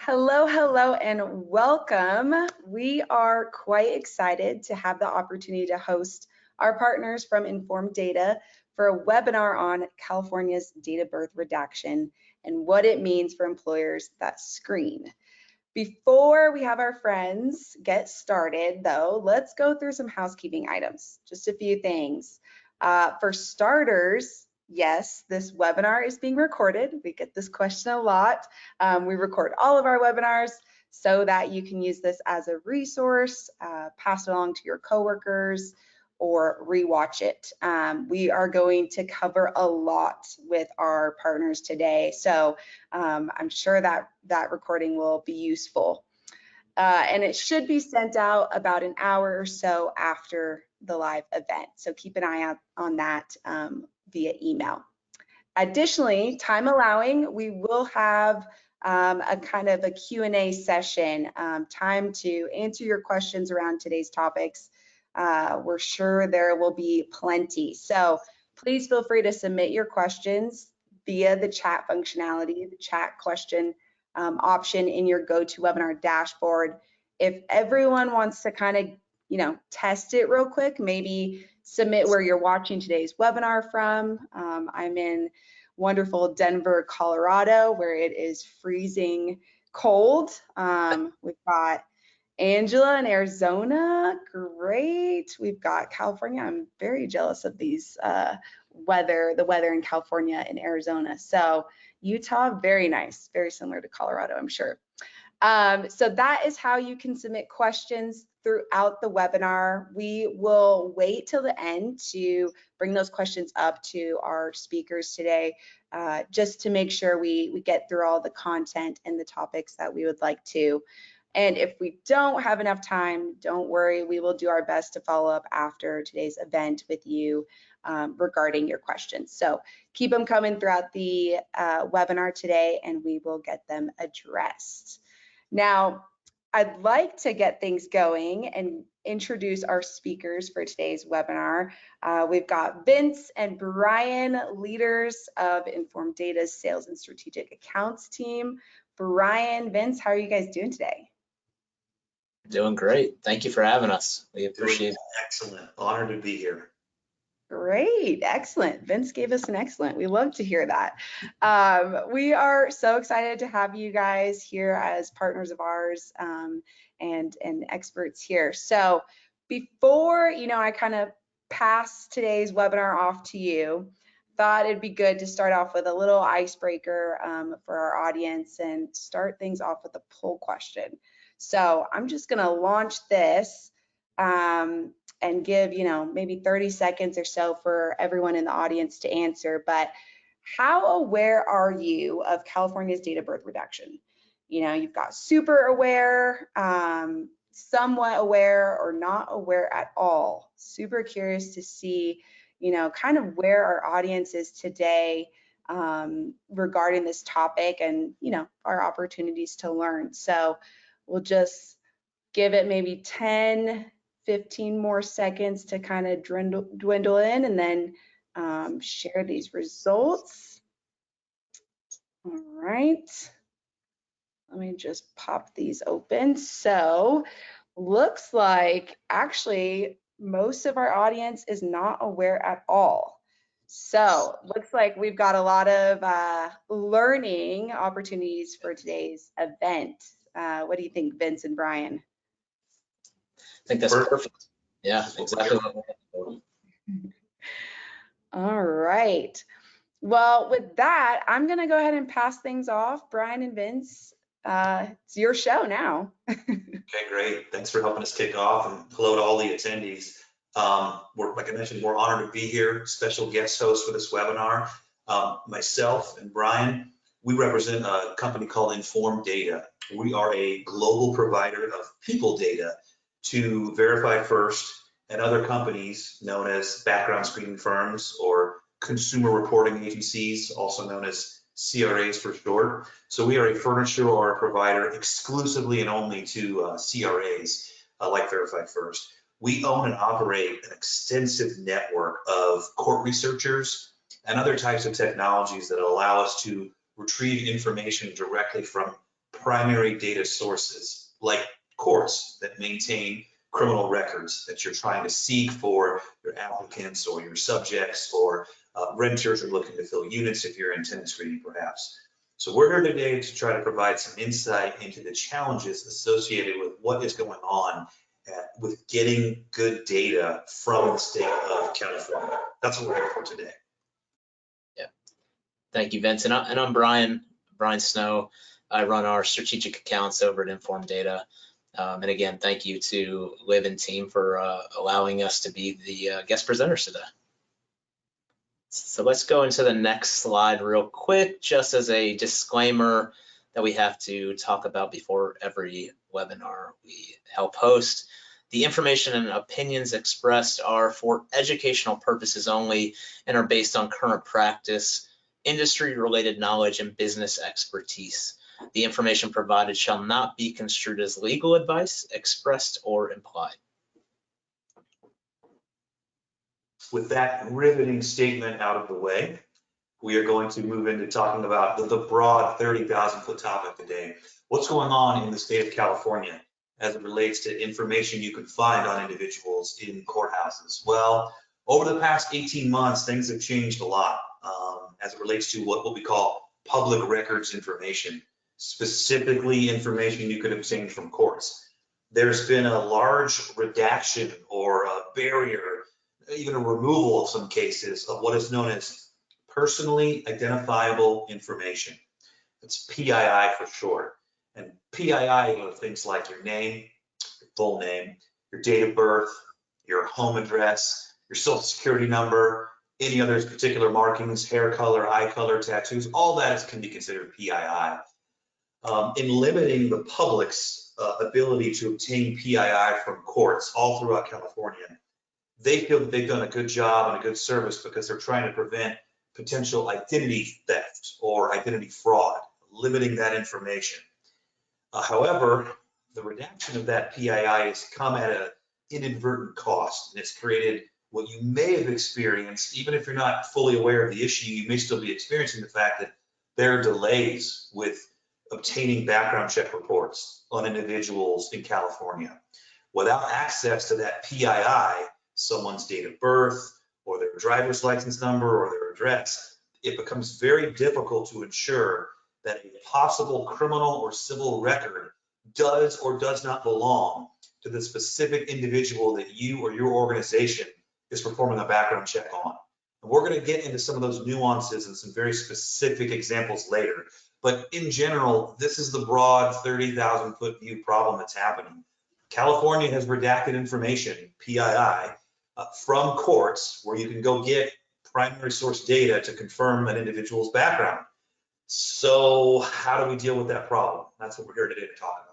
Hello, hello, and welcome. We are quite excited to have the opportunity to host our partners from InformData for a webinar on California's date of birth redaction and what it means for employers that screen. Before we have our friends get started, though, let's go through some housekeeping items, just a few things. For starters, yes, this webinar is being recorded. We get this question a lot. We record all of our webinars so that you can use this as a resource, pass it along to your coworkers, or rewatch it. We are going to cover a lot with our partners today, so I'm sure that that recording will be useful. And it should be sent out about an hour or so after the live event, so keep an eye out on that via email. Additionally, time allowing, we will have a kind of a Q&A session, time to answer your questions around today's topics. We're sure there will be plenty. So please feel free to submit your questions via the chat functionality, the chat question option in your GoToWebinar dashboard. If everyone wants to kind of, test it real quick, maybe submit where you're watching today's webinar from. I'm in wonderful Denver, Colorado, where it is freezing cold. We've got Angela in Arizona, great. We've got California. I'm very jealous of these the weather in California and Arizona. So Utah, very nice, very similar to Colorado, I'm sure. So that is how you can submit questions throughout the webinar. We will wait till the end to bring those questions up to our speakers today, just to make sure we get through all the content and the topics that we would like to. And if we don't have enough time, don't worry, we will do our best to follow up after today's event with you regarding your questions. So keep them coming throughout the webinar today, and we will get them addressed. Now, I'd like to get things going and introduce our speakers for today's webinar. We've got Vince and Brian, leaders of InformData's Sales and Strategic Accounts team. Brian, Vince, how are you guys doing today? Doing great. Thank you for having us. We appreciate it. Excellent. Honored to be here. Great. Excellent. Vince gave us an excellent. We love to hear that. We are so excited to have you guys here as partners of ours and experts here. So before, I kind of pass today's webinar off to you, thought it'd be good to start off with a little icebreaker for our audience and start things off with a poll question. So I'm just going to launch this and give, maybe 30 seconds or so for everyone in the audience to answer. But how aware are you of California's date of birth redaction? You've got super aware, somewhat aware, or not aware at all. Super curious to see, kind of where our audience is today regarding this topic and, our opportunities to learn. So we'll just give it maybe 10, 15 more seconds to kind of dwindle in, and then share these results. All right, let me just pop these open. So looks like actually most of our audience is not aware at all. So looks like we've got a lot of learning opportunities for today's event. What do you think, Vince and Brian? I think that's perfect. Yeah, exactly. All right. Well, with that, I'm going to go ahead and pass things off. Brian and Vince, it's your show now. Okay, great. Thanks for helping us kick off, and hello to all the attendees. Like I mentioned, we're honored to be here, special guest host for this webinar. Myself and Brian, we represent a company called InformData. We are a global provider of people data to Verify First and other companies known as background screening firms or consumer reporting agencies, also known as CRAs for short. So we are a furnisher or a provider exclusively and only to CRAs like Verify First. We own and operate an extensive network of court researchers and other types of technologies that allow us to retrieve information directly from primary data sources like courts that maintain criminal records that you're trying to seek for your applicants or your subjects, or renters are looking to fill units if you're in tenant screening perhaps. So we're here today to try to provide some insight into the challenges associated with what is going on with getting good data from the state of California. That's what we're here for today. Yeah. Thank you, Vince. And I'm Brian Snow. I run our strategic accounts over at InformData. And again, thank you to Liv and team for allowing us to be the guest presenters today. So let's go into the next slide real quick, just as a disclaimer that we have to talk about before every webinar we help host. The information and opinions expressed are for educational purposes only and are based on current practice, industry-related knowledge, and business expertise. The information provided shall not be construed as legal advice, expressed or implied. With that riveting statement out of the way, we are going to move into talking about the broad 30,000-foot topic today. What's going on in the state of California as it relates to information you can find on individuals in courthouses? Well, over the past 18 months, things have changed a lot as it relates to what we call public records information, specifically information you could obtain from courts. There's been a large redaction or a barrier, even a removal of some cases of what is known as personally identifiable information. It's PII for short. And PII are things like your name, your full name, your date of birth, your home address, your social security number, any other particular markings, hair color, eye color, tattoos, all that can be considered PII. In limiting the public's ability to obtain PII from courts all throughout California, they feel that they've done a good job and a good service because they're trying to prevent potential identity theft or identity fraud, limiting that information. However, the redaction of that PII has come at an inadvertent cost, and it's created what you may have experienced. Even if you're not fully aware of the issue, you may still be experiencing the fact that there are delays with obtaining background check reports on individuals in California. Without access to that PII, someone's date of birth or their driver's license number or their address, it becomes very difficult to ensure that a possible criminal or civil record does or does not belong to the specific individual that you or your organization is performing a background check on. And we're going to get into some of those nuances and some very specific examples later. But in general, this is the broad 30,000-foot view problem that's happening. California has redacted information, PII, from courts where you can go get primary source data to confirm an individual's background. So how do we deal with that problem? That's what we're here today to talk about.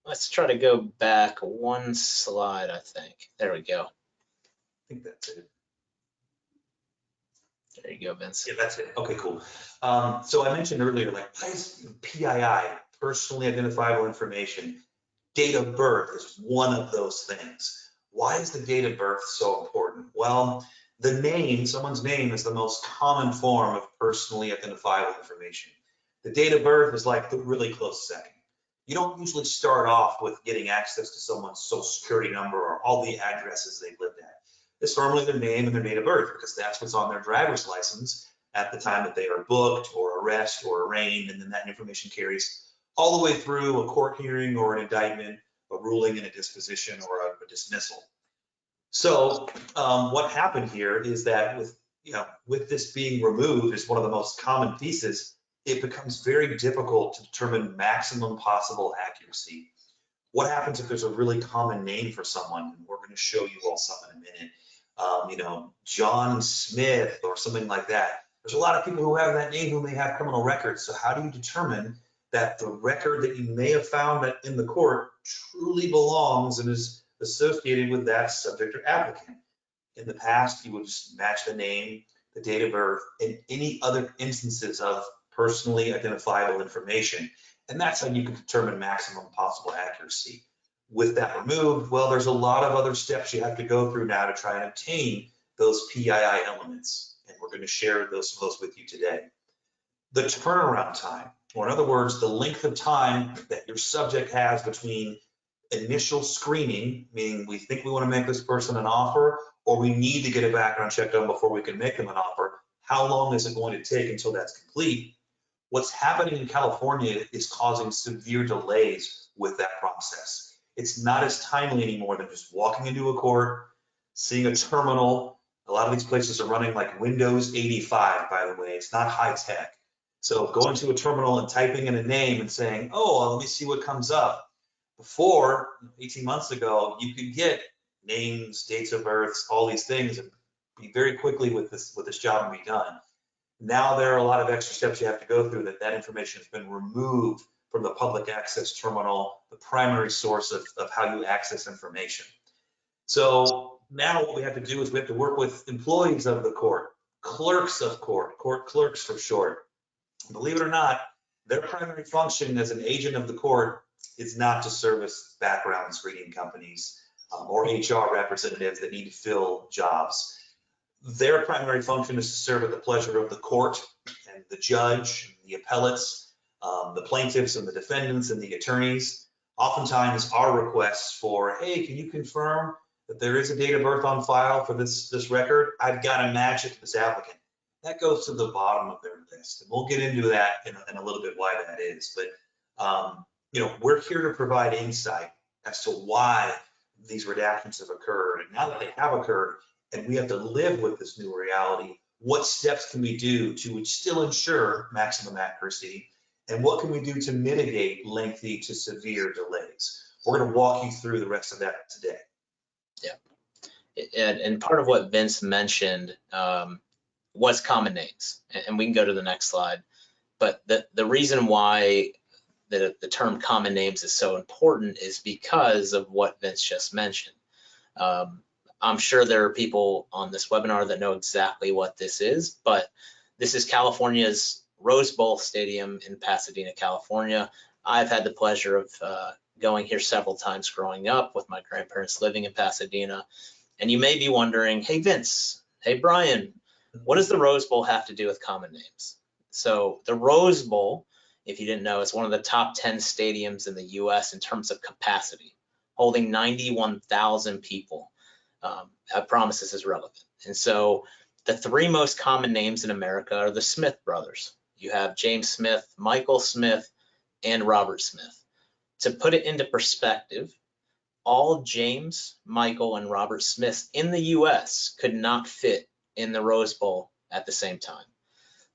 Let's try to go back one slide, I think. There we go. I think that's it. There you go, Vince. Yeah, that's it. Okay, cool. So I mentioned earlier, like, why is PII, personally identifiable information, date of birth is one of those things. Why is the date of birth so important? Well, the name, someone's name, is the most common form of personally identifiable information. The date of birth is like the really close second. You don't usually start off with getting access to someone's social security number or all the addresses they've lived at. It's normally their name and their date of birth because that's what's on their driver's license at the time that they are booked or arrested or arraigned, and then that information carries all the way through a court hearing or an indictment, a ruling and a disposition or a dismissal. So what happened here is that with this being removed as one of the most common pieces, it becomes very difficult to determine maximum possible accuracy. What happens if there's a really common name for someone? And we're going to show you all some in a minute. John Smith or something like that. There's a lot of people who have that name who may have criminal records. So how do you determine that the record that you may have found in the court truly belongs and is associated with that subject or applicant? In the past, you would just match the name, the date of birth, and any other instances of personally identifiable information. And that's how you can determine maximum possible accuracy. With that removed, well, there's a lot of other steps you have to go through now to try and obtain those PII elements, and we're going to share those with you today. The turnaround time, or in other words, the length of time that your subject has between initial screening, meaning we think we want to make this person an offer, or we need to get a background check done before we can make them an offer. How long is it going to take until that's complete? What's happening in California is causing severe delays with that process. It's not as timely anymore than just walking into a court, seeing a terminal. A lot of these places are running like Windows 85, by the way. It's not high tech. So going to a terminal and typing in a name and saying, oh, well, let me see what comes up. Before, 18 months ago, you could get names, dates of births, all these things, and be very quickly with this job and be done. Now there are a lot of extra steps you have to go through that information has been removed from the public access terminal, the primary source of how you access information. So now what we have to do is we have to work with employees of the court, clerks of court clerks for short. Believe it or not, their primary function as an agent of the court is not to service background screening companies or HR representatives that need to fill jobs. Their primary function is to serve at the pleasure of the court and the judge, the appellates, the plaintiffs and the defendants and the attorneys. Oftentimes our requests for, hey, can you confirm that there is a date of birth on file for this record? I've got to match it to this applicant. That goes to the bottom of their list. And we'll get into that in a little bit why that is. But we're here to provide insight as to why these redactions have occurred. And now that they have occurred, and we have to live with this new reality, what steps can we do to still ensure maximum accuracy? And what can we do to mitigate lengthy to severe delays? We're going to walk you through the rest of that today. Yeah. And part of what Vince mentioned was common names. And we can go to the next slide. But the reason why the term common names is so important is because of what Vince just mentioned. I'm sure there are people on this webinar that know exactly what this is, but this is California's Rose Bowl Stadium in Pasadena, California. I've had the pleasure of going here several times growing up with my grandparents living in Pasadena. And you may be wondering, hey, Vince, hey, Brian, what does the Rose Bowl have to do with common names? So the Rose Bowl, if you didn't know, is one of the top 10 stadiums in the US in terms of capacity, holding 91,000 people. I promise this is relevant. And so the three most common names in America are the Smith brothers. You have James Smith, Michael Smith, and Robert Smith. To put it into perspective, all James, Michael, and Robert Smiths in the US could not fit in the Rose Bowl at the same time.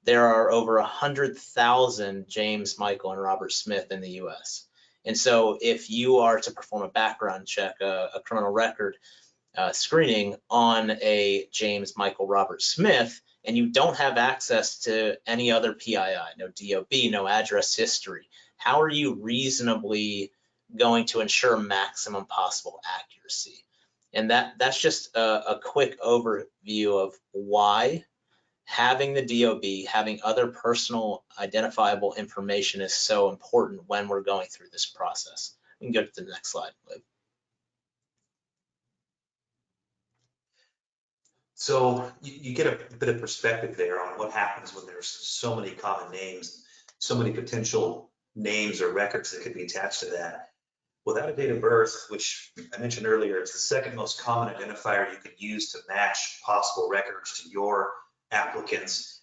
There are over 100,000 James, Michael, and Robert Smith in the US. And so if you are to perform a background check, a criminal record screening on a James, Michael, Robert Smith, and you don't have access to any other PII, no DOB, no address history, how are you reasonably going to ensure maximum possible accuracy? And that's just a quick overview of why having the DOB, having other personal identifiable information is so important when we're going through this process. We can go to the next slide, Liv. So you get a bit of perspective there on what happens when there's so many common names, so many potential names or records that could be attached to that. Without a date of birth, which I mentioned earlier, it's the second most common identifier you could use to match possible records to your applicants,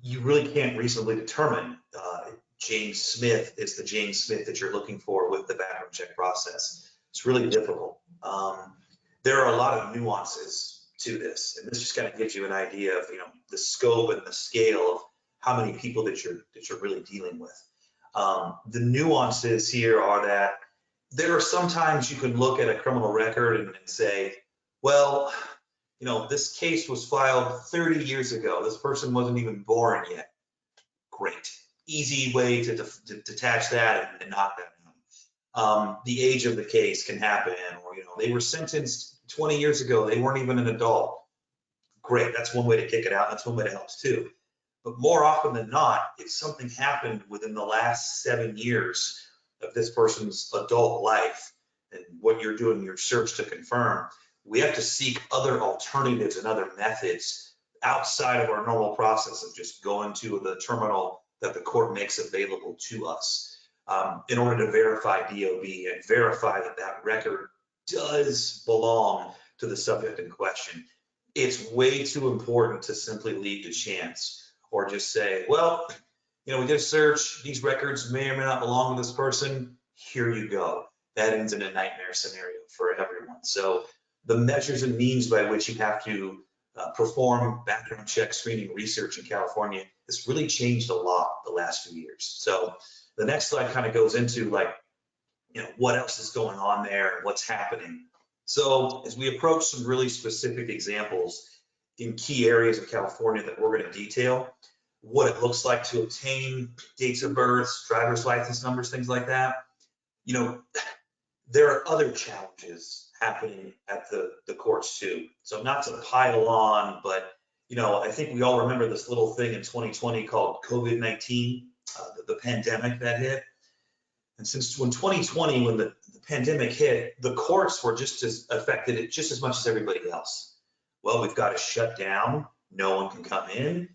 you really can't reasonably determine James Smith is the James Smith that you're looking for with the background check process. It's really difficult. There are a lot of nuances to this, and this just kind of gives you an idea of the scope and the scale of how many people that you're really dealing with. The nuances here are that there are sometimes you can look at a criminal record and say, well, this case was filed 30 years ago. This person wasn't even born yet. Great, easy way to detach that and knock that down. The age of the case can happen, or they were sentenced 20 years ago, they weren't even an adult. Great, that's one way to kick it out. That's one way to help too. But more often than not, if something happened within the last 7 years of this person's adult life and what you're doing your search to confirm, we have to seek other alternatives and other methods outside of our normal process of just going to the terminal that the court makes available to us in order to verify DOB and verify that that record does belong to the subject in question. It's way too important to simply leave to chance or just say, well, you know, we did a search, these records may or may not belong to this person, here you go. That ends in a nightmare scenario for everyone. So the measures and means by which you have to perform background check screening research in California has really changed a lot the last few years. So the next slide kind of goes into like, you know, what else is going on there and what's happening. So as we approach some really specific examples in key areas of California that we're going to detail, what it looks like to obtain dates of birth, driver's license numbers, things like that. You know, there are other challenges happening at the courts too. So not to pile on, but you know, I think we all remember this little thing in 2020 called COVID-19, the pandemic that hit. And since when 2020, when the pandemic hit, the courts were just as affected just as much as everybody else. Well, we've got to shut down. No one can come in.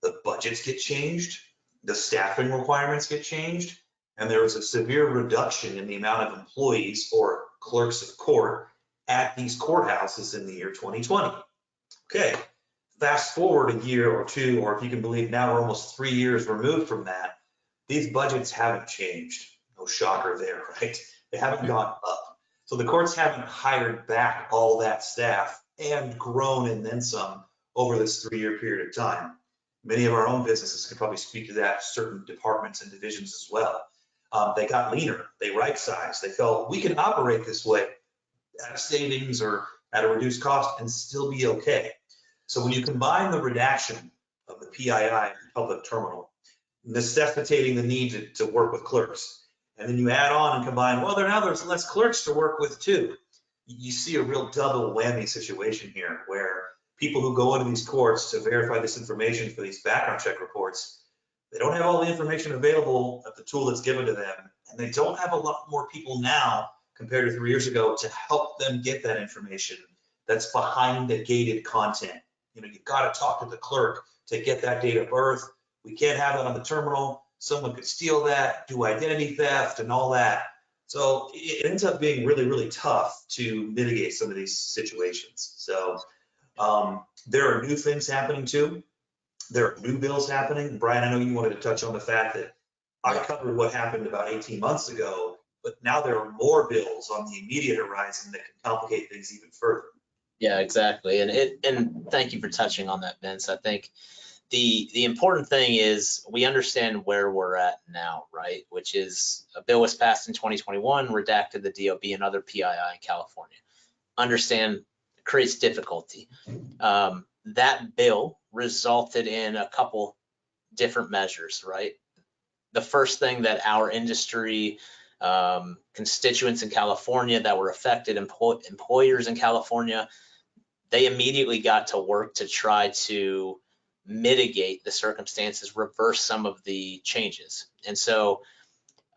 The budgets get changed. The staffing requirements get changed. And there was a severe reduction in the amount of employees or clerks of court at these courthouses in the year 2020. Okay, fast forward a year or two, or if you can believe now we're almost 3 years removed from that, these budgets haven't changed. No shocker there, right? They haven't gone up. So the courts haven't hired back all that staff and grown and then some over this 3-year period of time. Many of our own businesses can probably speak to that, certain departments and divisions as well. They got leaner, they right-sized, they felt we can operate this way at a savings or at a reduced cost and still be okay. So when you combine the redaction of the PII and public terminal, necessitating the need to work with clerks, and then you add on and combine, well, now there's less clerks to work with too. You see a real double whammy situation here where people who go into these courts to verify this information for these background check reports, they don't have all the information available at the tool that's given to them, and they don't have a lot more people now compared to 3 years ago to help them get that information that's behind the gated content. You know, you've got to talk to the clerk to get that date of birth. We can't have it on the terminal. Someone could steal that, do identity theft and all that. So it ends up being really, really tough to mitigate some of these situations. So there are new things happening too. There are new bills happening. Brian, I know you wanted to touch on the fact that I covered what happened about 18 months ago, but now there are more bills on the immediate horizon that can complicate things even further. Yeah, exactly. And thank you for touching on that, Vince. I think the important thing is we understand where we're at now, right? Which is a bill was passed in 2021, redacted the DOB and other PII in California. Understand it creates difficulty. That bill resulted in a couple different measures, right? The first thing that our industry, constituents in California that were affected, employers in California, they immediately got to work to try to mitigate the circumstances, reverse some of the changes. And so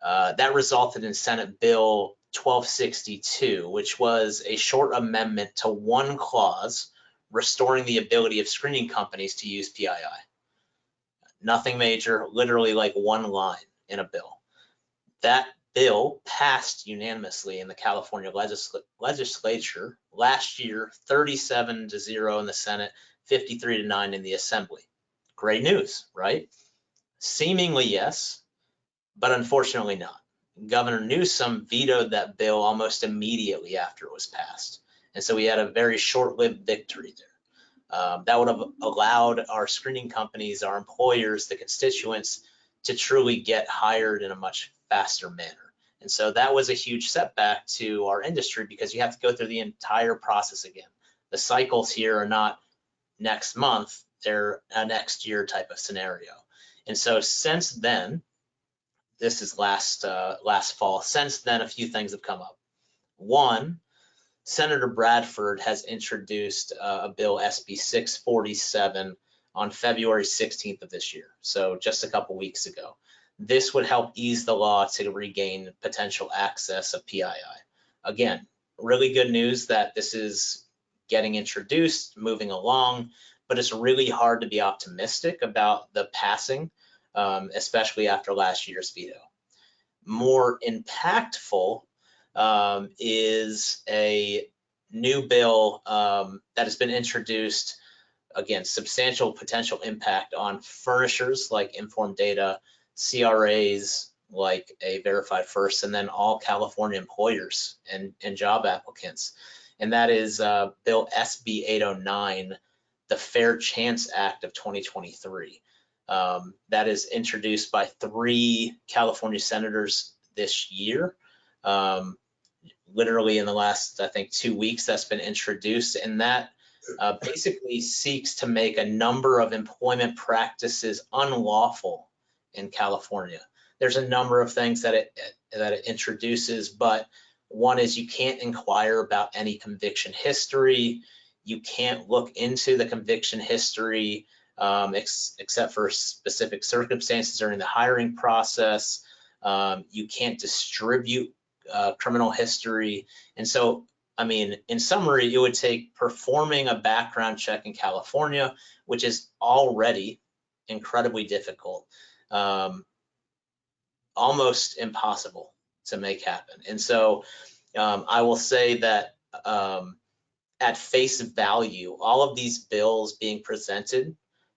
that resulted in Senate Bill 1262, which was a short amendment to one clause restoring the ability of screening companies to use PII. Nothing major, literally like one line in a bill. That bill passed unanimously in the California legislature last year, 37-0 in the Senate, 53-9 in the Assembly. Great news, right? Seemingly yes, but unfortunately not. Governor Newsom vetoed that bill almost immediately after it was passed. And so we had a very short-lived victory there. That would have allowed our screening companies, our employers, the constituents to truly get hired in a much faster manner. And so that was a huge setback to our industry because you have to go through the entire process again. The cycles here are not next month, they're a next year type of scenario. And so since then, this is last fall, since then a few things have come up. One, Senator Bradford has introduced a bill, SB 647, on February 16th of this year, so just a couple weeks ago. This would help ease the law to regain potential access of PII. Again, really good news that this is getting introduced, moving along, but it's really hard to be optimistic about the passing, especially after last year's veto. More impactful is a new bill that has been introduced. Again, substantial potential impact on furnishers like InformData, CRAs like a Verified First, and then all California employers and job applicants. And that is Bill SB 809, the Fair Chance Act of 2023. That is introduced by 3 California senators this year. Literally in the last, I think, 2 weeks, that's been introduced, and that basically seeks to make a number of employment practices unlawful in California. There's a number of things that it introduces, but one is you can't inquire about any conviction history. You can't look into the conviction history except for specific circumstances during the hiring process. You can't distribute criminal history. And so, I mean, in summary, it would take performing a background check in California, which is already incredibly difficult, almost impossible to make happen. And so I will say that at face value, all of these bills being presented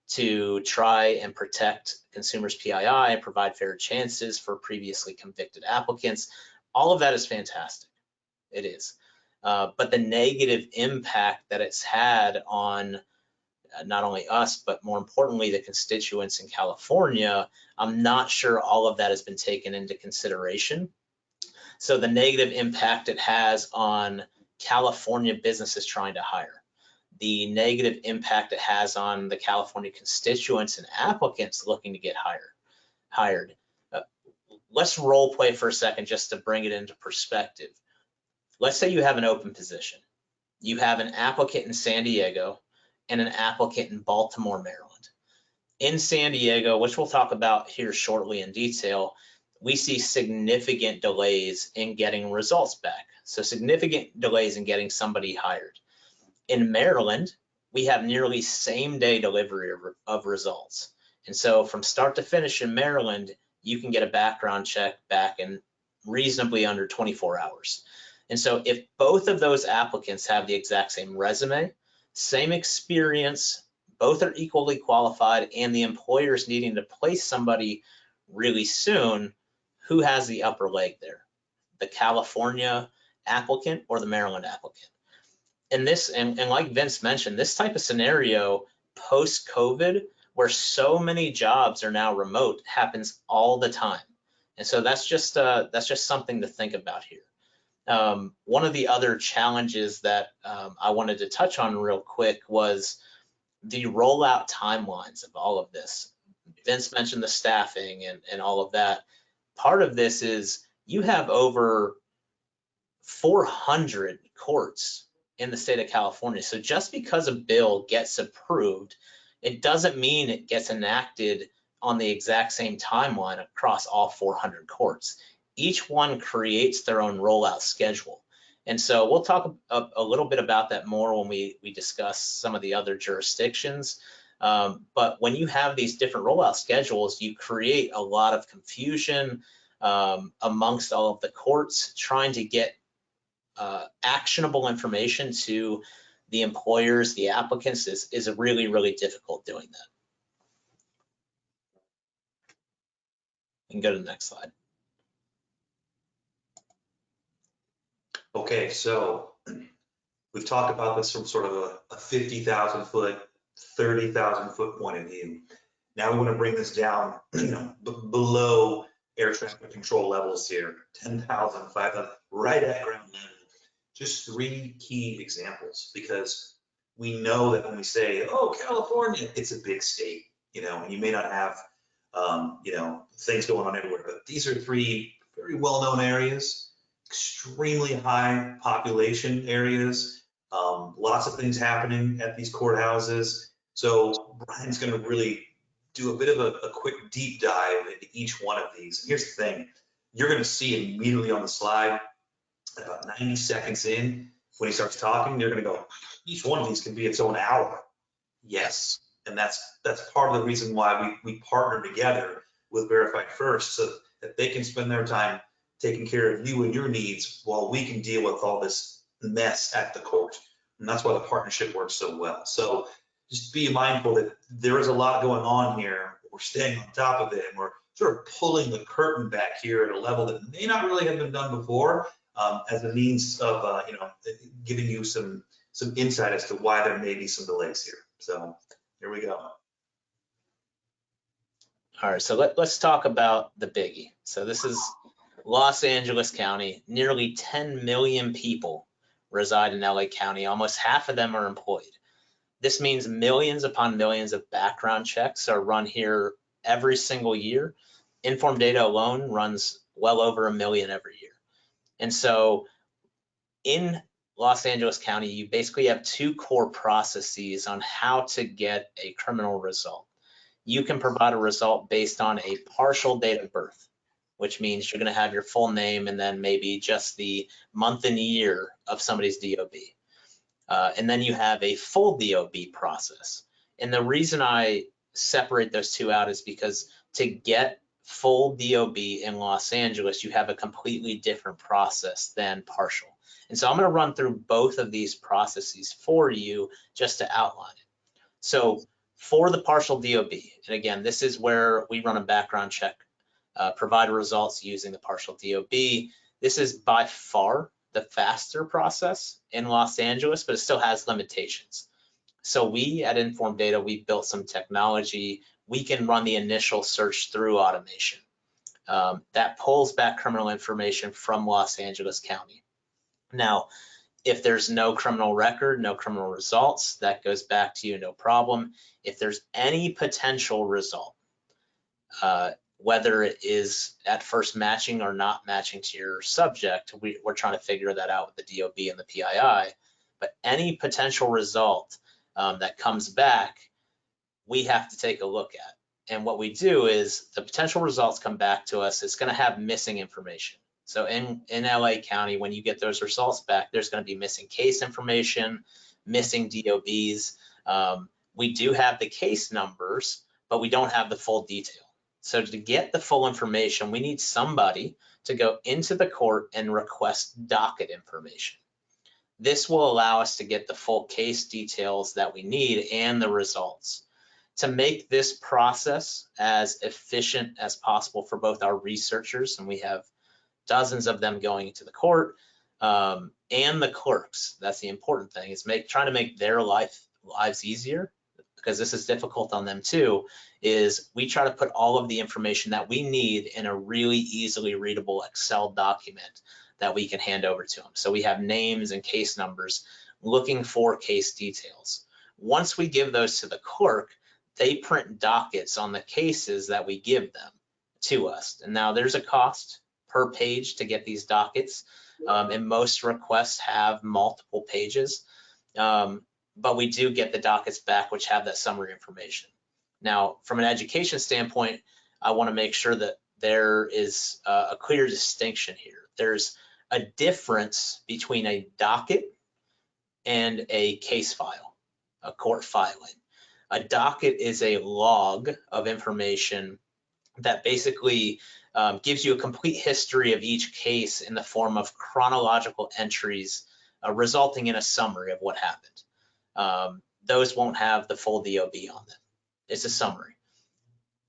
to try and protect consumers' PII and provide fair chances for previously convicted applicants, all of that is fantastic. It is. But the negative impact that it's had on not only us, but more importantly, the constituents in California, I'm not sure all of that has been taken into consideration. So the negative impact it has on California businesses trying to hire, the negative impact it has on the California constituents and applicants looking to get hired. Let's role play for a second just to bring it into perspective. Let's say you have an open position. You have an applicant in San Diego and an applicant in Baltimore, Maryland. In San Diego, which we'll talk about here shortly in detail, we see significant delays in getting results back. So significant delays in getting somebody hired. In Maryland, we have nearly same-day delivery of results. And so from start to finish in Maryland, you can get a background check back in reasonably under 24 hours. And so if both of those applicants have the exact same resume, same experience, both are equally qualified, and the employer's needing to place somebody really soon, who has the upper leg there? The California applicant or the Maryland applicant? And this, and like Vince mentioned, this type of scenario post-COVID, where so many jobs are now remote, happens all the time. And so that's just something to think about here. One of the other challenges that I wanted to touch on real quick was the rollout timelines of all of this. Vince mentioned the staffing and all of that. Part of this is you have over 400 courts in the state of California. So just because a bill gets approved, it doesn't mean it gets enacted on the exact same timeline across all 400 courts. Each one creates their own rollout schedule. And so we'll talk a little bit about that more when we discuss some of the other jurisdictions. But when you have these different rollout schedules, you create a lot of confusion amongst all of the courts trying to get actionable information to the employers, the applicants is really, really difficult doing that. You can go to the next slide. Okay, so we've talked about this from sort of a 50,000 foot, 30,000 foot point of view. Now we want to bring this down, below air traffic control levels here, 10,000, 5,000, right at ground level. Just 3 key examples, because we know that when we say, oh, California, it's a big state, and you may not have, things going on everywhere, but these are 3 very well-known areas, extremely high population areas, lots of things happening at these courthouses. So Brian's going to really do a bit of a quick deep dive into each one of these. And here's the thing, you're going to see immediately on the slide, about 90 seconds in, when he starts talking, you're going to go, each one of these can be its own hour. Yes, and that's part of the reason why we partner together with Verified First, so that they can spend their time taking care of you and your needs while we can deal with all this mess at the court. And that's why the partnership works so well. So just be mindful that there is a lot going on here. We're staying on top of it, and we're sort of pulling the curtain back here at a level that may not really have been done before, as a means of giving you some insight as to why there may be some delays here. So here we go. All right, so let's talk about the biggie. So this is Los Angeles County. Nearly 10 million people reside in LA County. Almost half of them are employed. This means millions upon millions of background checks are run here every single year. InformData alone runs well over 1 million every year. And so in Los Angeles County, you basically have two core processes on how to get a criminal result. You can provide a result based on a partial date of birth, which means you're going to have your full name and then maybe just the month and year of somebody's DOB. And then you have a full DOB process. And the reason I separate those two out is because to get full DOB in Los Angeles, you have a completely different process than partial. And so I'm going to run through both of these processes for you just to outline it. So for the partial DOB, and again, this is where we run a background check, provide results using the partial DOB. This is by far the faster process in Los Angeles, but it still has limitations. So we at InformData, we built some technology. We can run the initial search through automation that pulls back criminal information from Los Angeles County. Now, if there's no criminal record, no criminal results, that goes back to you, no problem. If there's any potential result, whether it is at first matching or not matching to your subject, we're trying to figure that out with the DOB and the PII, but any potential result that comes back, we have to take a look at. And what we do is the potential results come back to us, it's gonna have missing information. So in LA County, when you get those results back, there's going to be missing case information, missing DOBs. We do have the case numbers, but we don't have the full detail. So to get the full information, we need somebody to go into the court and request docket information. This will allow us to get the full case details that we need and the results. To make this process as efficient as possible for both our researchers, and we have dozens of them going into the court, and the clerks. That's the important thing, is trying to make their lives easier, because this is difficult on them too, is we try to put all of the information that we need in a really easily readable Excel document that we can hand over to them. So we have names and case numbers looking for case details. Once we give those to the clerk, they print dockets on the cases that we give them to us. And now there's a cost per page to get these dockets, and most requests have multiple pages, but we do get the dockets back which have that summary information. Now, from an education standpoint, I want to make sure that there is a clear distinction here. There's a difference between a docket and a case file, a court filing. A docket is a log of information that basically gives you a complete history of each case in the form of chronological entries, resulting in a summary of what happened. Those won't have the full DOB on them. It's a summary.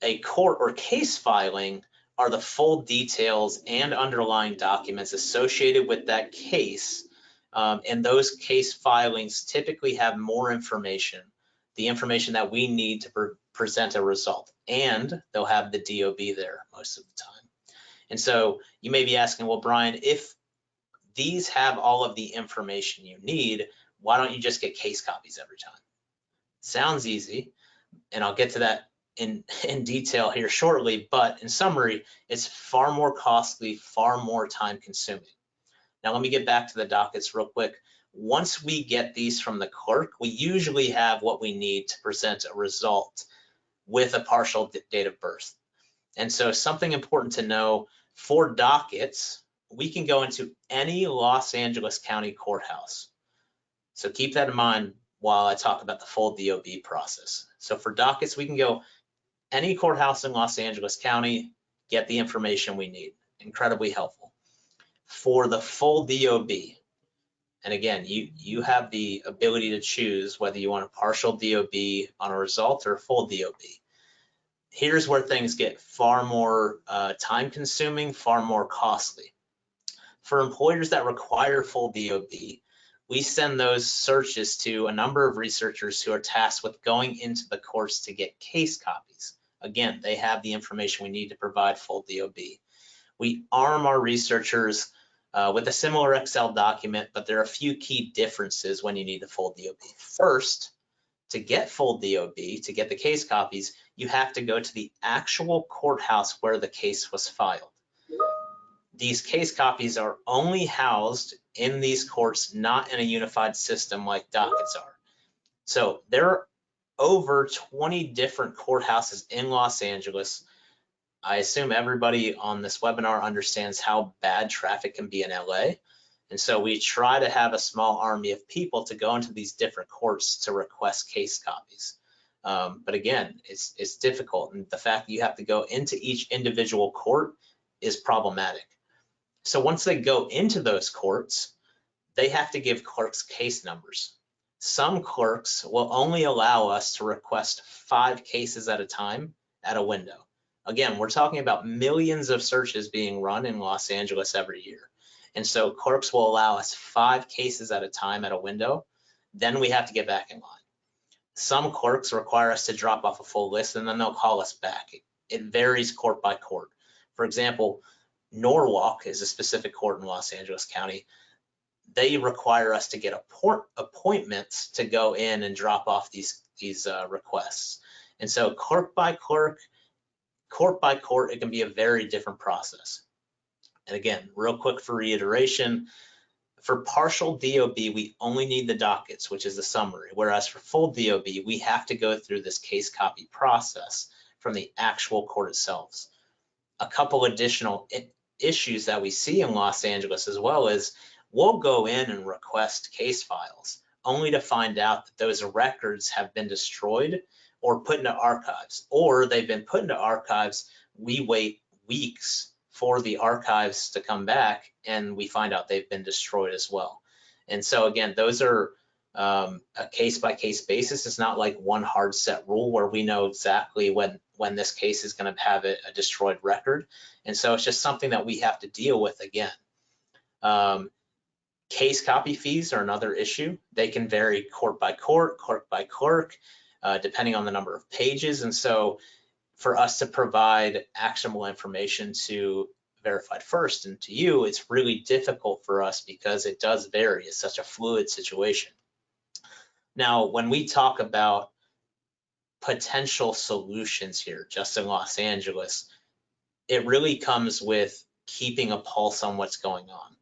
A court or case filing are the full details and underlying documents associated with that case, and those case filings typically have more information, the information that we need to present a result, and they'll have the DOB there most of the time. And so you may be asking, well, Brian, if these have all of the information you need, why don't you just get case copies every time? Sounds easy, and I'll get to that in detail here shortly, but in summary, it's far more costly, far more time consuming. Now let me get back to the dockets real quick. Once we get these from the clerk, we usually have what we need to present a result with a partial date of birth. And so something important to know, for dockets, we can go into any Los Angeles County courthouse. So keep that in mind while I talk about the full DOB process. So for dockets, we can go any courthouse in Los Angeles County, get the information we need. Incredibly helpful. For the full DOB, and again, you have the ability to choose whether you want a partial DOB on a result or a full DOB. Here's where things get far more time consuming, far more costly. For employers that require full DOB, we send those searches to a number of researchers who are tasked with going into the courts to get case copies. Again, they have the information we need to provide full DOB. We arm our researchers with a similar Excel document, but there are a few key differences when you need the full DOB. First, to get full DOB, to get the case copies, you have to go to the actual courthouse where the case was filed. These case copies are only housed in these courts, not in a unified system like dockets are. So there are over 20 different courthouses in Los Angeles. I assume everybody on this webinar understands how bad traffic can be in LA. And so we try to have a small army of people to go into these different courts to request case copies. But again, it's difficult. And the fact that you have to go into each individual court is problematic. So once they go into those courts, they have to give clerks case numbers. Some clerks will only allow us to request 5 cases at a time at a window. Again, we're talking about millions of searches being run in Los Angeles every year. And so clerks will allow us 5 cases at a time at a window. Then we have to get back in line. Some clerks require us to drop off a full list and then they'll call us back. It varies court by court. For example, Norwalk is a specific court in Los Angeles County. They require us to get appointments to go in and drop off these requests. And so clerk by clerk, court by court, it can be a very different process. And again, real quick for reiteration, for partial DOB, we only need the dockets, which is the summary, whereas for full DOB, we have to go through this case copy process from the actual court itself. A couple additional issues that we see in Los Angeles as well is we'll go in and request case files only to find out that those records have been destroyed or put into archives, or they've been put into archives. We wait weeks for the archives to come back and we find out they've been destroyed as well. And so again, those are a case-by-case basis. It's not like one hard set rule where we know exactly when this case is going to have a destroyed record. And so it's just something that we have to deal with again. Case copy fees are another issue. They can vary court by court, clerk by clerk, depending on the number of pages. And so for us to provide actionable information to Verified First and to you, it's really difficult for us because it does vary. It's such a fluid situation. Now, when we talk about potential solutions here, just in Los Angeles, it really comes with keeping a pulse on what's going on,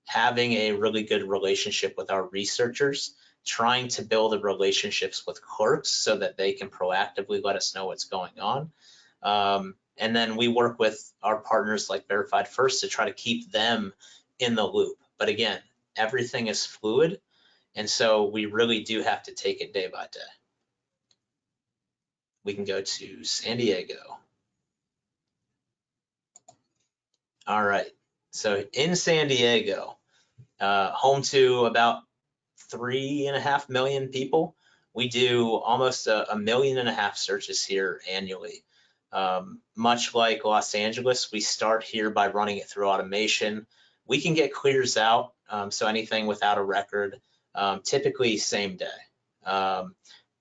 having a really good relationship with our researchers, trying to build the relationships with clerks so that they can proactively let us know what's going on. And then we work with our partners like Verified First to try to keep them in the loop. But again, everything is fluid. And so we really do have to take it day by day. We can go to San Diego. All right, so in San Diego, home to about 3.5 million people, we do almost 1.5 million searches here annually. Much like Los Angeles, we start here by running it through automation. We can get clears out, so anything without a record, typically same day.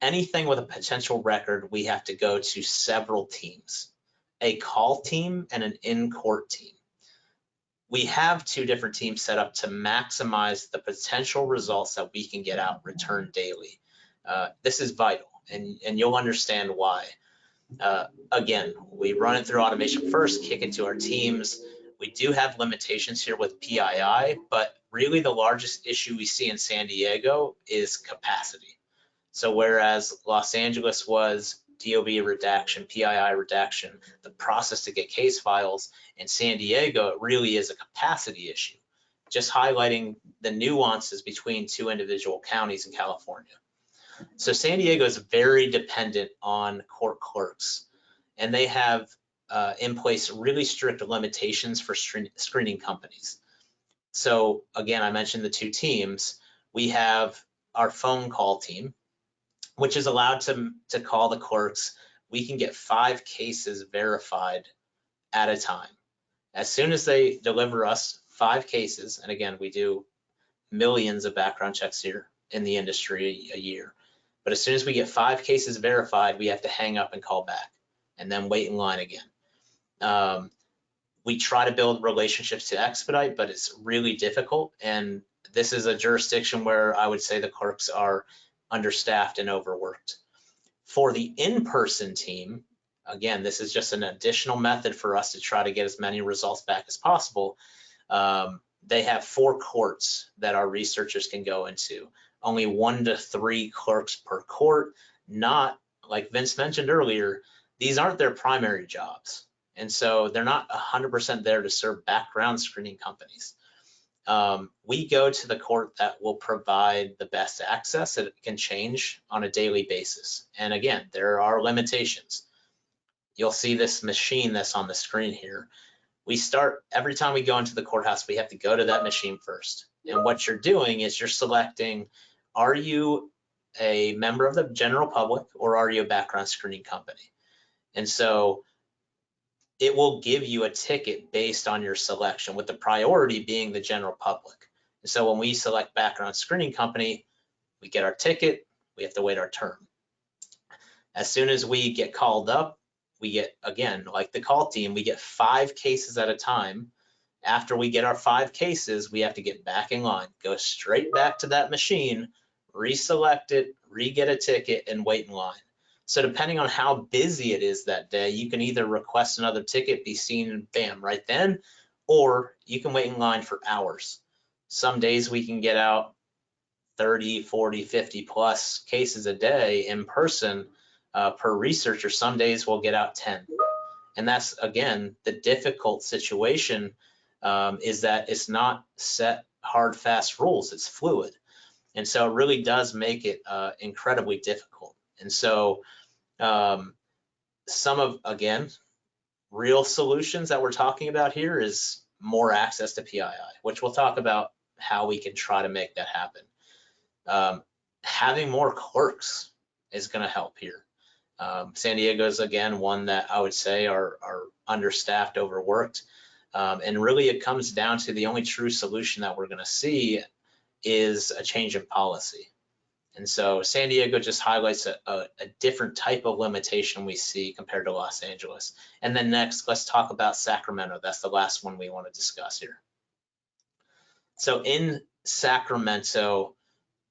Anything with a potential record, we have to go to several teams, a call team and an in-court team. We have 2 different teams set up to maximize the potential results that we can get out returned daily. This is vital, and you'll understand why. Again, we run it through automation first, kick it to our teams. We do have limitations here with PII, but really the largest issue we see in San Diego is capacity. So whereas Los Angeles was DOB redaction, PII redaction, the process to get case files, in San Diego, it really is a capacity issue. just highlighting the nuances between two individual counties in California. So San Diego is very dependent on court clerks, and they have in place really strict limitations for screening companies. So again, I mentioned the two teams. We have our phone call team, which is allowed to call the clerks. We can get 5 cases verified at a time. As soon as they deliver us 5 cases, and again, we do millions of background checks here in the industry a year, but as soon as we get 5 cases verified, we have to hang up and call back and then wait in line again. We try to build relationships to expedite, but it's really difficult. And this is a jurisdiction where I would say the clerks are understaffed and overworked. For the in-person team, again, this is just an additional method for us to try to get as many results back as possible. They have 4 courts that our researchers can go into. Only 1 to 3 clerks per court. Not, like Vince mentioned earlier, these aren't their primary jobs. And so they're not 100% there to serve background screening companies. We go to the court that will provide the best access. It can change on a daily basis. And again, there are limitations. You'll see this machine that's on the screen here. We start, every time we go into the courthouse, we have to go to that machine first. And what you're doing is you're selecting, are you a member of the general public or are you a background screening company? And so it will give you a ticket based on your selection, with the priority being the general public. And so when we select background screening company, we get our ticket, we have to wait our turn. As soon as we get called up, we get, again, like the call team, we get 5 cases at a time. After we get our 5 cases, we have to get back in line, go straight back to that machine, reselect it, re-get a ticket, and wait in line. So depending on how busy it is that day, you can either request another ticket, be seen, and bam, right then, or you can wait in line for hours. Some days we can get out 30, 40, 50 plus cases a day in person per researcher. Some days we'll get out 10. And that's, again, the difficult situation is that it's not set hard, fast rules, it's fluid. And so it really does make it incredibly difficult. And so some of, again, real solutions that we're talking about here is more access to PII, which we'll talk about how we can try to make that happen. Having more clerks is going to help here. San Diego is, again, one that I would say are understaffed, overworked. And really it comes down to the only true solution that we're going to see is a change in policy. And so San Diego just highlights a different type of limitation we see compared to Los Angeles. And then next, let's talk about Sacramento. That's the last one we want to discuss here. So in Sacramento,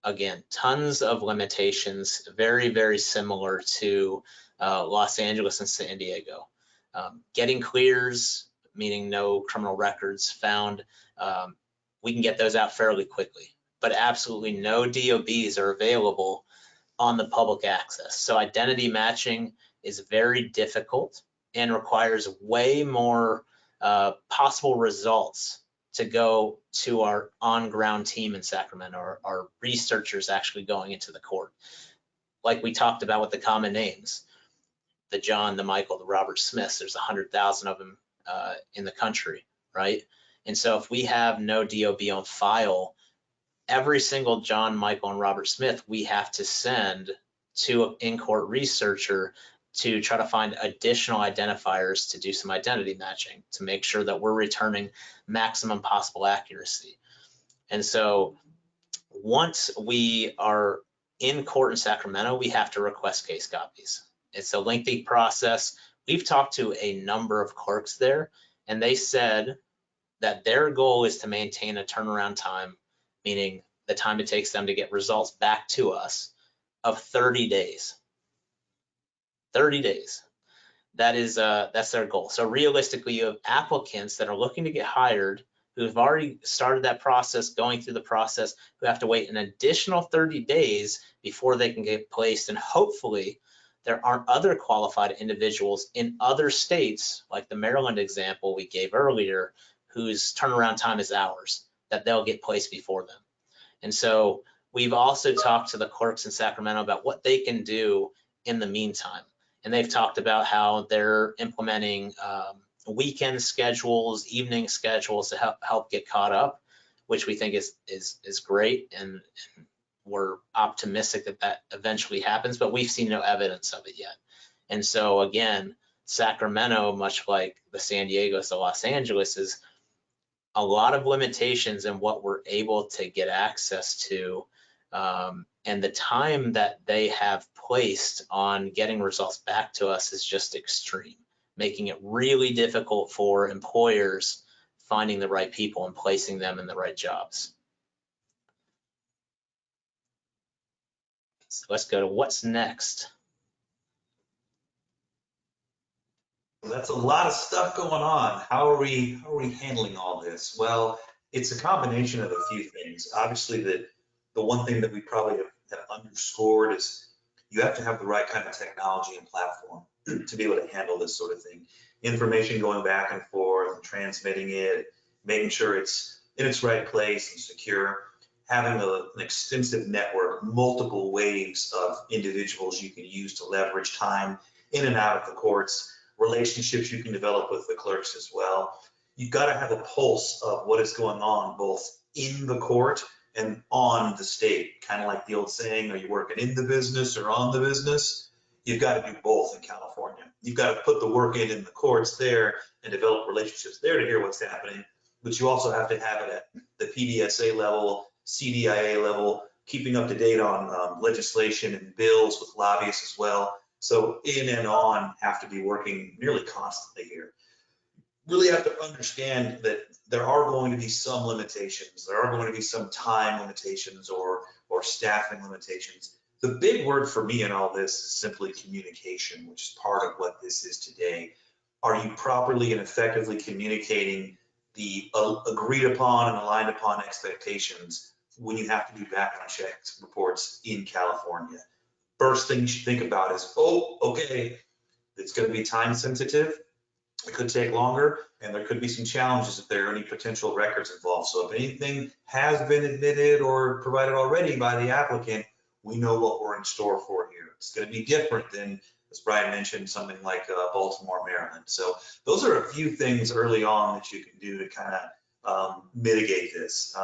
again, tons of limitations, very, very similar to Los Angeles and San Diego. Getting clears, meaning no criminal records found, we can get those out fairly quickly. But absolutely no DOBs are available on the public access. So identity matching is very difficult and requires way more possible results to go to our on-ground team in Sacramento, or our researchers actually going into the court. Like we talked about with the common names, the John, the Michael, the Robert Smiths, there's 100,000 of them in the country, right? And so if we have no DOB on file, every single John, Michael, and Robert Smith, we have to send to an in-court researcher to try to find additional identifiers to do some identity matching to make sure that we're returning maximum possible accuracy. And so once we are in court in Sacramento, we have to request case copies. It's a lengthy process. We've talked to a number of clerks there, and they said that their goal is to maintain a turnaround time, meaning the time it takes them to get results back to us, of 30 days. 30 days. That's their goal. So realistically, you have applicants that are looking to get hired who have already started that process, going through the process, who have to wait an additional 30 days before they can get placed. And hopefully there aren't other qualified individuals in other states, like the Maryland example we gave earlier, whose turnaround time is hours, that they'll get placed before them. And so we've also talked to the clerks in Sacramento about what they can do in the meantime. And they've talked about how they're implementing weekend schedules, evening schedules to help get caught up, which we think is great. And we're optimistic that that eventually happens, but we've seen no evidence of it yet. And so again, Sacramento, much like the San Diego's, the Los Angeles, is a lot of limitations in what we're able to get access to, and the time that they have placed on getting results back to us is just extreme, making it really difficult for employers finding the right people and placing them in the right jobs. So let's go to what's next. That's a lot of stuff going on. How are we handling all this? Well, it's a combination of a few things. Obviously, the one thing that we probably have underscored is you have to have the right kind of technology and platform to be able to handle this sort of thing. Information going back and forth and transmitting it, making sure it's in its right place and secure, having an extensive network, multiple waves of individuals you can use to leverage time in and out of the courts, relationships you can develop with the clerks as well. You've got to have a pulse of what is going on both in the court and on the state. Kind of like the old saying, are you working in the business or on the business? You've got to do both in California. You've got to put the work in the courts there and develop relationships there to hear what's happening. But you also have to have it at the PDSA level, CDIA level, keeping up to date on legislation and bills with lobbyists as well. So in and on have to be working nearly constantly here. Really have to understand that there are going to be some limitations. There are going to be some time limitations or staffing limitations. The big word for me in all this is simply communication, which is part of what this is today. Are you properly and effectively communicating the agreed upon and aligned upon expectations when you have to do background checks reports in California? First thing you should think about is, oh, okay, it's going to be time sensitive. It could take longer, and there could be some challenges if there are any potential records involved. So if anything has been admitted or provided already by the applicant, we know what we're in store for here. It's going to be different than, as Brian mentioned, something like Baltimore, Maryland. So those are a few things early on that you can do to kind of mitigate this.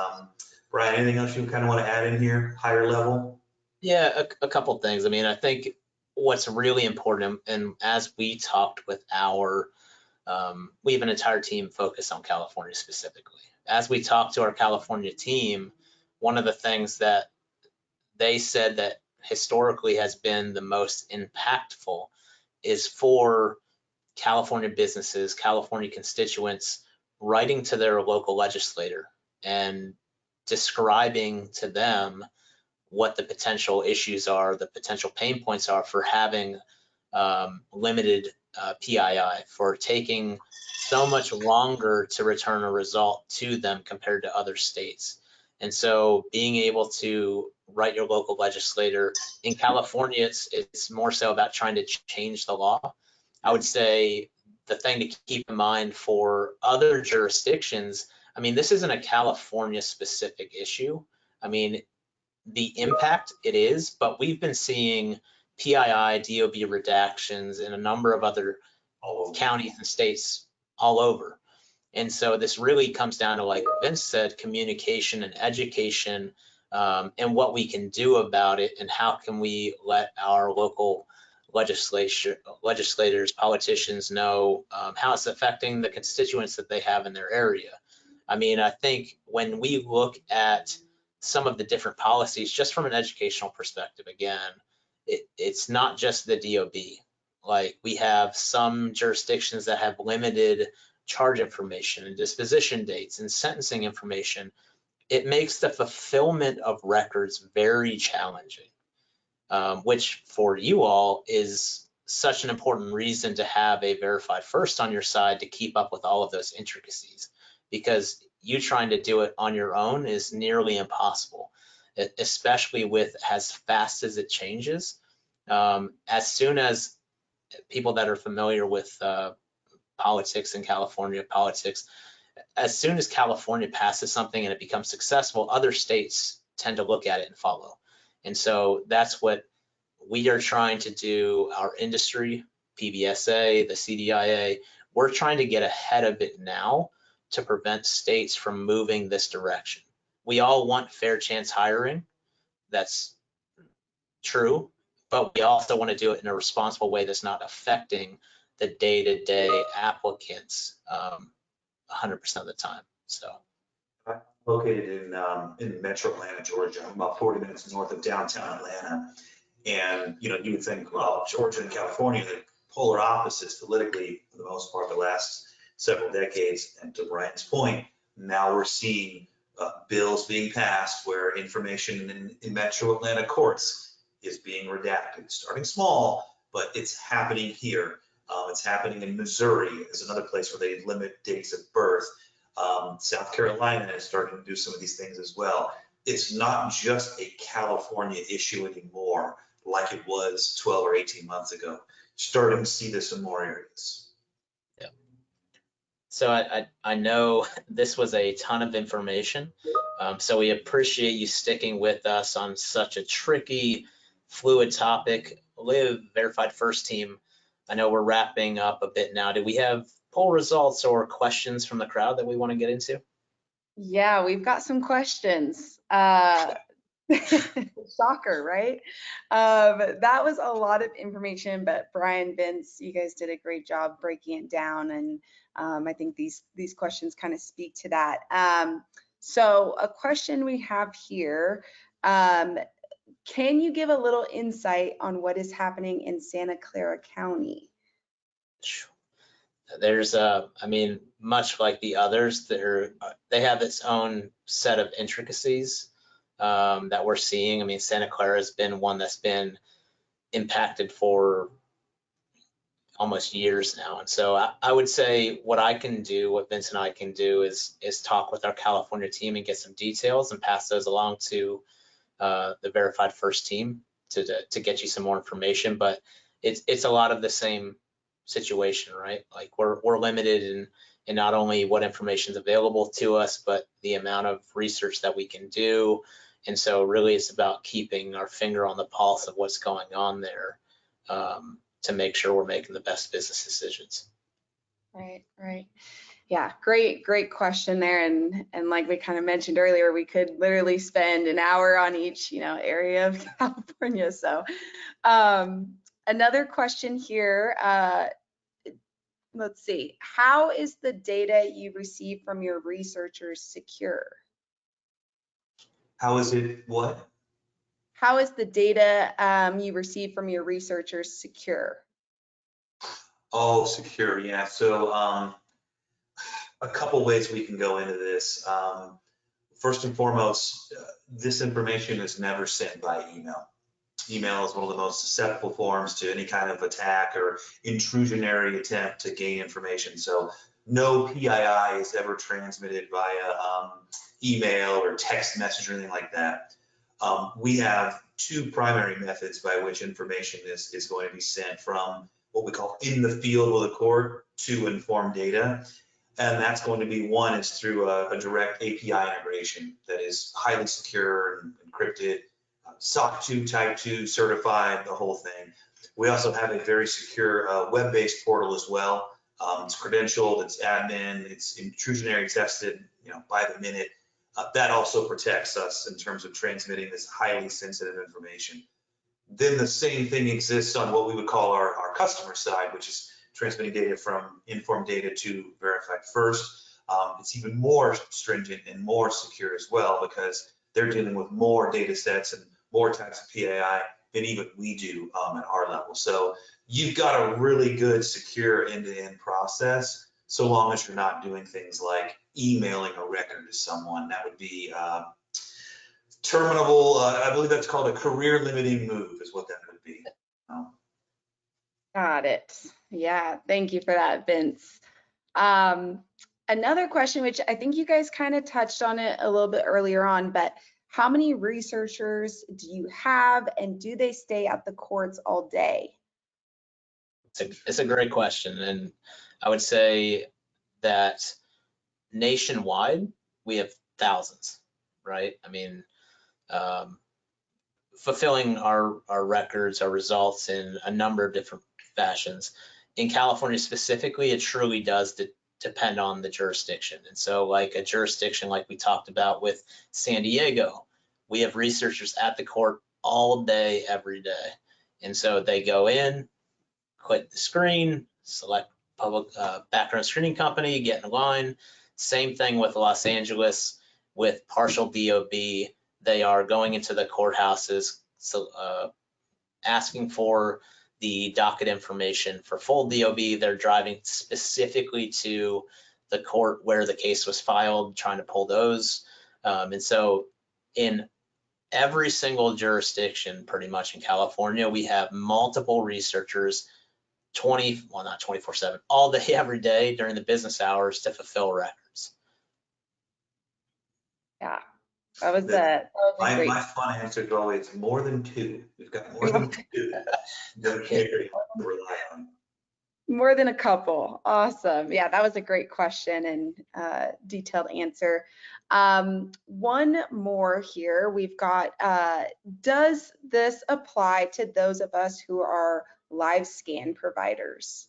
Brian, anything else you kind of want to add in here, higher level? Yeah, a couple things. I mean, I think what's really important, and as we talked with we have an entire team focused on California specifically. As we talked to our California team, one of the things that they said that historically has been the most impactful is for California businesses, California constituents writing to their local legislator and describing to them what the potential issues are, the potential pain points are for having limited PII, for taking so much longer to return a result to them compared to other states. And so being able to write your local legislator in California, it's more so about trying to change the law. I would say the thing to keep in mind for other jurisdictions, I mean, this isn't a California specific issue. I mean, the impact it is, but we've been seeing PII, DOB redactions in a number of other counties and states all over. And so this really comes down to, like Vince said, communication and education, and what we can do about it, and how can we let our local legislators, politicians know how it's affecting the constituents that they have in their area. I mean, I think when we look at some of the different policies, just from an educational perspective, again, it's not just the DOB. Like, we have some jurisdictions that have limited charge information and disposition dates and sentencing information. It makes the fulfillment of records very challenging, which for you all is such an important reason to have a verified first on your side to keep up with all of those intricacies, because you trying to do it on your own is nearly impossible, especially with as fast as it changes. As soon as people that are familiar with politics in California, politics, as soon as California passes something and it becomes successful, other states tend to look at it and follow. And so that's what we are trying to do. Our industry, PBSA, the CDIA, we're trying to get ahead of it now to prevent states from moving this direction. We all want fair chance hiring. That's true, but we also want to do it in a responsible way that's not affecting the day-to-day applicants 100% of the time. So I'm located in Metro Atlanta, Georgia. I'm about 40 minutes north of downtown Atlanta. And, you would think, well, Georgia and California, they're polar opposites politically for the most part the last several decades. And to Brian's point, now we're seeing bills being passed where information in Metro Atlanta courts is being redacted, starting small, but it's happening here. It's happening in Missouri is another place where they limit dates of birth. South Carolina is starting to do some of these things as well. It's not just a California issue anymore, like it was 12 or 18 months ago. Starting to see this in more areas. Yeah. So I know this was a ton of information. So we appreciate you sticking with us on such a tricky, fluid topic. Live Verified First Team. I know we're wrapping up a bit now. Do we have poll results or questions from the crowd that we want to get into? Yeah, we've got some questions. Shocker, right? That was a lot of information, but Brian, Vince, you guys did a great job breaking it down, and I think these questions kind of speak to that. So a question we have here, can you give a little insight on what is happening in Santa Clara County? There's I mean, much like the others, they have its own set of intricacies that we're seeing. I mean, Santa Clara has been one that's been impacted for almost years now. And so I would say what Vince and I can do is talk with our California team and get some details and pass those along to the Verified First team to get you some more information. But it's a lot of the same situation, right? Like we're limited in not only what information is available to us, but the amount of research that we can do. And so really it's about keeping our finger on the pulse of what's going on there to make sure we're making the best business decisions. Right. Yeah, great question there. And like we kind of mentioned earlier, we could literally spend an hour on each, area of California. So another question here, let's see, how is the data you receive from your researchers secure? How is it what? How is the data you receive from your researchers secure? Oh, secure, yeah. So a couple ways we can go into this. First and foremost, this information is never sent by email. Email is one of the most susceptible forms to any kind of attack or intrusionary attempt to gain information. So no PII is ever transmitted via email or text message or anything like that. We have two primary methods by which information is going to be sent from what we call in the field with a court to InformData. And that's going to be one is through a direct API integration that is highly secure and encrypted, SOC 2, Type 2, certified, the whole thing. We also have a very secure web-based portal as well. It's credentialed, it's admin, it's intrusionary tested, by the minute. That also protects us in terms of transmitting this highly sensitive information. Then the same thing exists on what we would call our customer side, which is transmitting data from InformData to Verified First. It's even more stringent and more secure as well because they're dealing with more data sets and more types of PII than even we do at our level. So you've got a really good, secure end-to-end process, so long as you're not doing things like emailing a record to someone. That would be terminable. I believe that's called a career limiting move is what that would be. Got it. Yeah, thank you for that, Vince. Another question, which I think you guys kind of touched on it a little bit earlier on, but how many researchers do you have and do they stay at the courts all day? It's a great question. And I would say that nationwide, we have thousands, right? I mean, fulfilling our records, our results in a number of different fashions. In California specifically, it truly does depend on the jurisdiction. And so like a jurisdiction like we talked about with San Diego, we have researchers at the court all day, every day. And so they go in, click the screen, select public background screening company, get in line. Same thing with Los Angeles with partial DOB. They are going into the courthouses, so asking for the docket information. For full DOB, they're driving specifically to the court where the case was filed, trying to pull those. And so in every single jurisdiction, pretty much in California, we have multiple researchers not 24/7, all day, every day during the business hours to fulfill records. Yeah, that was a great. My fun answer is always more than two. We've got more than two that to rely on. More than a couple. Awesome. Yeah, that was a great question and detailed answer. One more here. We've got, does this apply to those of us who are live scan providers?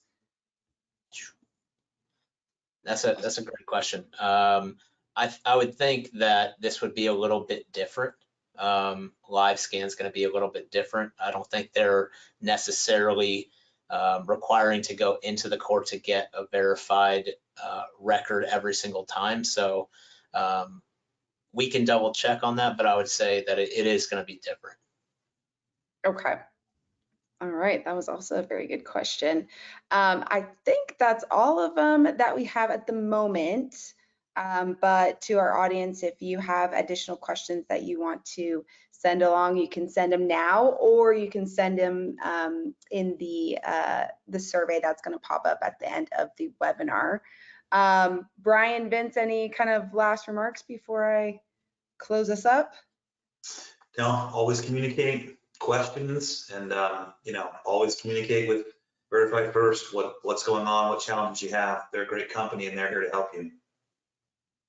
That's a great question. I would think that this would be a little bit different. Live scan is going to be a little bit different. I don't think they're necessarily requiring to go into the court to get a verified record every single time. So we can double check on that, but I would say that it is going to be different. Okay. All right, that was also a very good question. I think that's all of them that we have at the moment. But to our audience, if you have additional questions that you want to send along, you can send them now, or you can send them in the survey that's going to pop up at the end of the webinar. Brian, Vince, any kind of last remarks before I close us up? No, always communicate questions and always communicate with Verify First what's going on, what challenges you have. They're a great company and they're here to help you.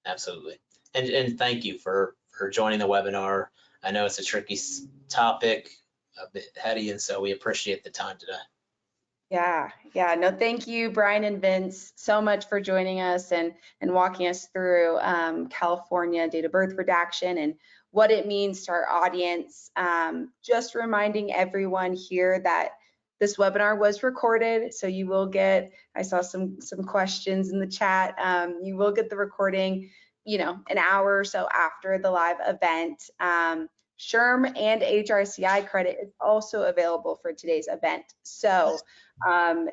Absolutely. And thank you for joining the webinar. I know it's a tricky topic, a bit heady, and so we appreciate the time today. Yeah, no, thank you, Brian and Vince, so much for joining us and walking us through California date of birth redaction and what it means to our audience. Just reminding everyone here that this webinar was recorded, so you will get, I saw some questions in the chat, you will get the recording, an hour or so after the live event. SHRM and HRCI credit is also available for today's event. So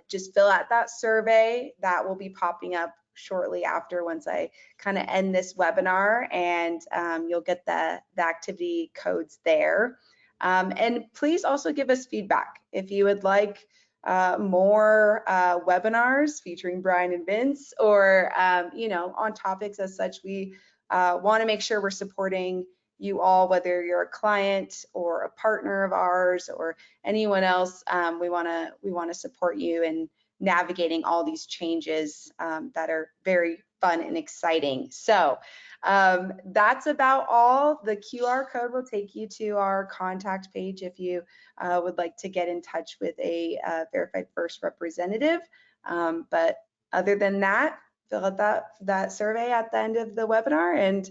just fill out that survey that will be popping up shortly after once I kind of end this webinar, and you'll get the activity codes there. And please also give us feedback if you would like more webinars featuring Brian and Vince, or on topics as such. We want to make sure we're supporting you all, whether you're a client or a partner of ours or anyone else. We want to support you in navigating all these changes that are very fun and exciting. So that's about all. The QR code will take you to our contact page if you would like to get in touch with a Verified First representative. But other than that, fill out that survey at the end of the webinar, and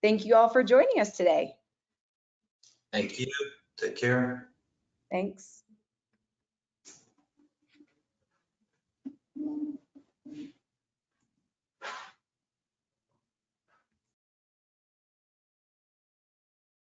thank you all for joining us today. Thank you. Take care. Thanks.